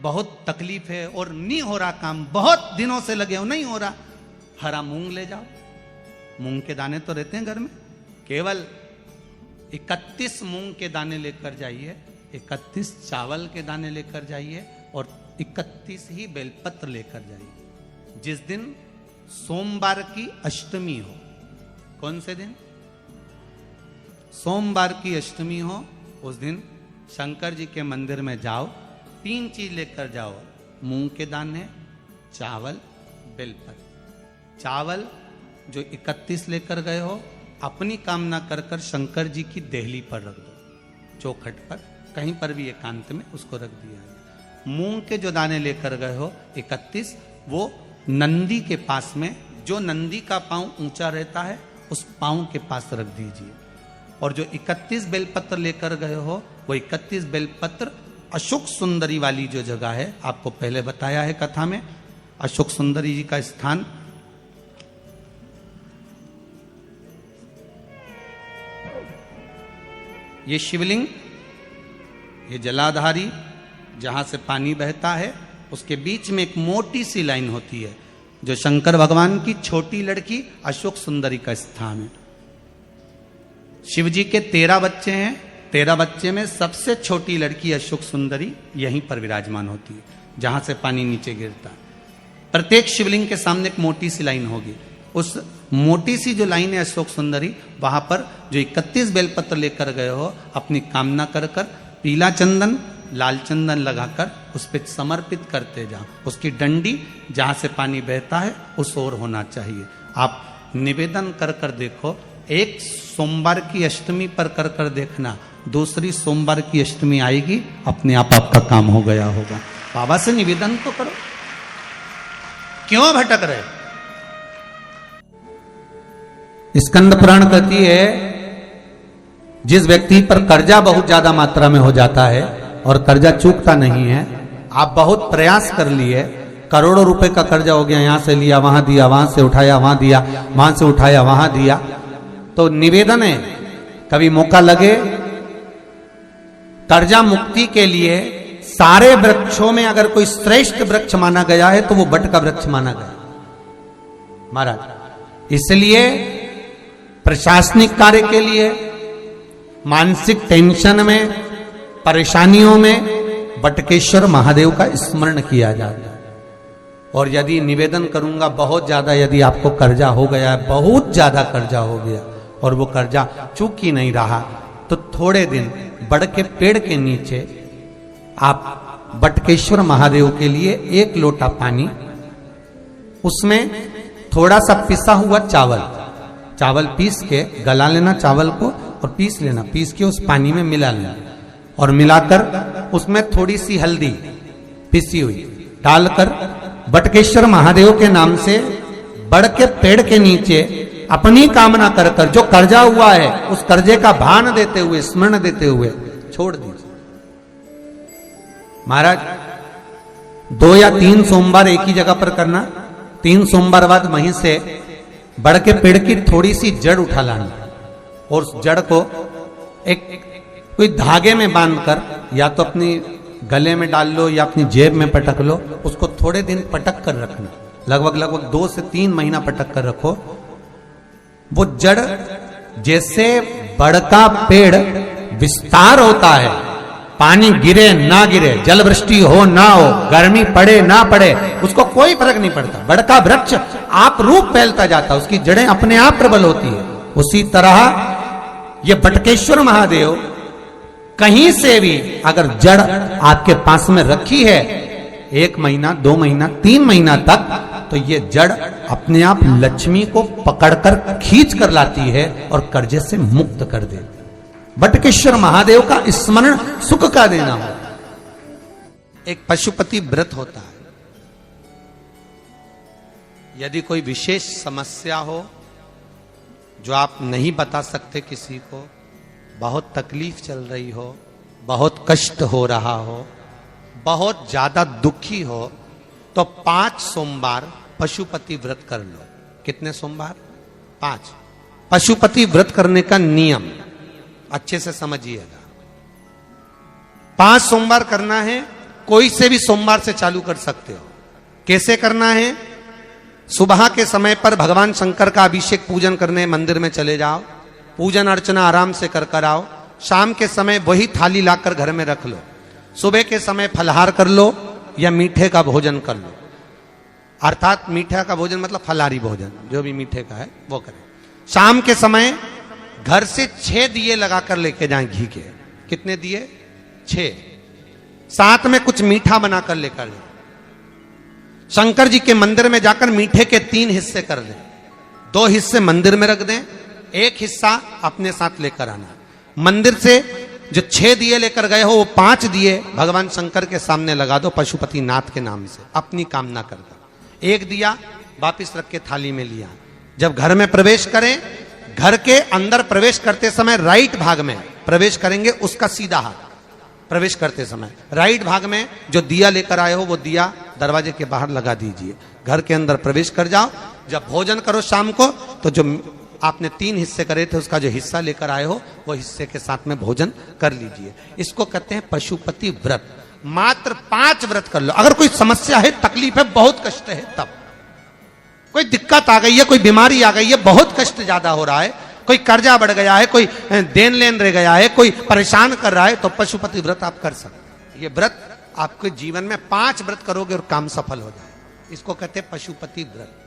बहुत तकलीफ है और नहीं हो रहा काम, बहुत दिनों से लगे हो नहीं हो रहा, हरा मूंग ले जाओ। मूंग के दाने तो रहते हैं घर में, केवल 31 मूंग के दाने लेकर जाइए, 31 चावल के दाने लेकर जाइए और 31 ही बेलपत्र लेकर जाइए। जिस दिन सोमवार की अष्टमी हो, कौन से दिन? सोमवार की अष्टमी हो, उस दिन शंकर जी के मंदिर में जाओ, 3 चीज लेकर जाओ, मूंग के दाने, चावल, बेलपत्र। चावल जो 31 लेकर गए हो, अपनी कामना कर कर शंकर जी की देहली पर रख दो, चौखट पर, कहीं पर भी एकांत में उसको रख दिया। मूंग के जो दाने लेकर गए हो 31, वो नंदी के पास में, जो नंदी का पांव ऊंचा रहता है उस पांव के पास रख दीजिए। और जो 31 बेलपत्र लेकर गए हो, वो 31 बेलपत्र अशोक सुंदरी वाली जो जगह है, आपको पहले बताया है कथा में, अशोक सुंदरी जी का स्थान ये शिवलिंग, ये जलाधारी जहां से पानी बहता है, उसके बीच में एक मोटी सी लाइन होती है, जो शंकर भगवान की छोटी लड़की अशोक सुंदरी का स्थान है। शिव जी के 13 बच्चे हैं, 13 बच्चे में सबसे छोटी लड़की अशोक सुंदरी यहीं पर विराजमान होती है, जहां से पानी नीचे गिरता है। प्रत्येक शिवलिंग के सामने एक मोटी सी लाइन होगी, उस मोटी सी जो लाइन है अशोक सुंदरी, वहां पर जो 31 बेलपत्र लेकर गए हो, अपनी कामना कर कर पीला चंदन, लाल चंदन लगाकर उस पर समर्पित करते जाओ। उसकी डंडी जहां से पानी बहता है उस ओर होना चाहिए। आप निवेदन कर कर देखो, एक सोमवार की अष्टमी पर कर कर देखना, दूसरी सोमवार की अष्टमी आएगी, अपने आप आपका काम हो गया होगा। बाबा से निवेदन तो करो, क्यों भटक रहे? स्कंद पुराण कहती है, जिस व्यक्ति पर कर्जा बहुत ज्यादा मात्रा में हो जाता है और कर्जा चूकता नहीं है, आप बहुत प्रयास कर लिए, करोड़ों रुपए का कर्जा हो गया, यहां से लिया वहां दिया, वहां से उठाया वहां दिया, वहां से उठाया वहां दिया, तो निवेदन है, कभी मौका लगे कर्जा मुक्ति के लिए सारे वृक्षों में अगर कोई श्रेष्ठ वृक्ष माना गया है तो वो बट का वृक्ष माना गया महाराज। इसलिए प्रशासनिक कार्य के लिए, मानसिक टेंशन में, परेशानियों में बटकेश्वर महादेव का स्मरण किया जाता है। और यदि निवेदन करूंगा बहुत ज्यादा, यदि आपको कर्जा हो गया है, बहुत ज्यादा कर्जा हो गया और वो कर्जा चूक ही नहीं रहा, तो थोड़े दिन बड़ के पेड़ के नीचे आप बटकेश्वर महादेव के लिए 1 लोटा पानी, उसमें थोड़ा सा पिसा हुआ चावल पीस के गला लेना, चावल को और पीस लेना, पीस के उस पानी में मिला लेना और मिलाकर उसमें थोड़ी सी हल्दी पिसी हुई डालकर बटकेश्वर महादेव के नाम से बड़ के पेड़ के नीचे अपनी कामना कर कर जो कर्जा हुआ है उस कर्जे का भान देते हुए, स्मरण देते हुए छोड़ दीजिए। महाराज 2 या 3 सोमवार एक ही जगह पर करना, 3 सोमवार बाद वहीं से बड़ के पेड़ की थोड़ी सी जड़ उठा लाना और उस जड़ को एक कोई धागे में बांधकर या तो अपनी गले में डाल लो या अपनी जेब में पटक लो, उसको थोड़े दिन पटक कर रखना, लगभग 2 से 3 महीना पटक कर रखो। वो जड़ जैसे बड़ का पेड़ विस्तार होता है, पानी गिरे ना गिरे, जल वृष्टि हो ना हो, गर्मी पड़े ना पड़े, उसको कोई फर्क नहीं पड़ता, बड़ का वृक्ष आप रूप फैलता जाता, उसकी जड़ें अपने आप प्रबल होती है। उसी तरह ये बटकेश्वर महादेव कहीं से भी अगर जड़ आपके पास में रखी है 1 महीना, 2 महीना, 3 महीना तक, तो ये जड़ अपने आप लक्ष्मी को पकड़कर खींच कर लाती है और कर्जे से मुक्त कर देती। बटकेश्वर महादेव का स्मरण सुख का देना हो। एक पशुपति व्रत होता है, यदि कोई विशेष समस्या हो जो आप नहीं बता सकते किसी को, बहुत तकलीफ चल रही हो, बहुत कष्ट हो रहा हो, बहुत ज्यादा दुखी हो, तो 5 सोमवार पशुपति व्रत कर लो। कितने सोमवार? 5। पशुपति व्रत करने का नियम अच्छे से समझिएगा। 5 सोमवार करना है कोई से भी सोमवार से चालू कर सकते हो। कैसे करना है? सुबह के समय पर भगवान शंकर का अभिषेक पूजन करने मंदिर में चले जाओ, पूजन अर्चना आराम से कर कर आओ। शाम के समय वही थाली लाकर घर में रख लो। सुबह के समय फलहार कर लो या मीठे का भोजन कर लो, अर्थात मीठा का भोजन मतलब फलाहारी भोजन, जो भी मीठे का है वो करें। शाम के समय घर से 6 दिए लगाकर लेके जाएं घी के। कितने दिए? 6। साथ में कुछ मीठा बनाकर लेकर जाएं। शंकर जी के मंदिर में जाकर मीठे के 3 हिस्से कर दें। 2 हिस्से मंदिर में रख दें, 1 हिस्सा अपने साथ लेकर आना। मंदिर से जो 6 दिए लेकर गए हो वो 5 दिए भगवान शंकर के सामने लगा दो पशुपति नाथ के नाम से, अपनी कामना कर दो। 1 दिया वापिस रख के थाली में लिया। जब घर में प्रवेश करें, घर के अंदर प्रवेश करते समय राइट भाग में प्रवेश करेंगे, उसका सीधा हाथ प्रवेश करते समय राइट भाग में जो दिया लेकर आए हो वो दिया दरवाजे के बाहर लगा दीजिए। घर के अंदर प्रवेश कर जाओ। जब भोजन करो शाम को, तो जो आपने 3 हिस्से करे थे उसका जो हिस्सा लेकर आए हो वो हिस्से के साथ में भोजन कर लीजिए। इसको कहते हैं पशुपति व्रत। मात्र 5 व्रत कर लो। अगर कोई समस्या है, तकलीफ है, बहुत कष्ट है, तब कोई दिक्कत आ गई है, कोई बीमारी आ गई है, बहुत कष्ट ज्यादा हो रहा है, कोई कर्जा बढ़ गया है, कोई देन लेन रह गया है, कोई परेशान कर रहा है, तो पशुपति व्रत आप कर सकते। ये व्रत आपके जीवन में 5 व्रत करोगे और काम सफल हो जाए। इसको कहते हैं पशुपति व्रत।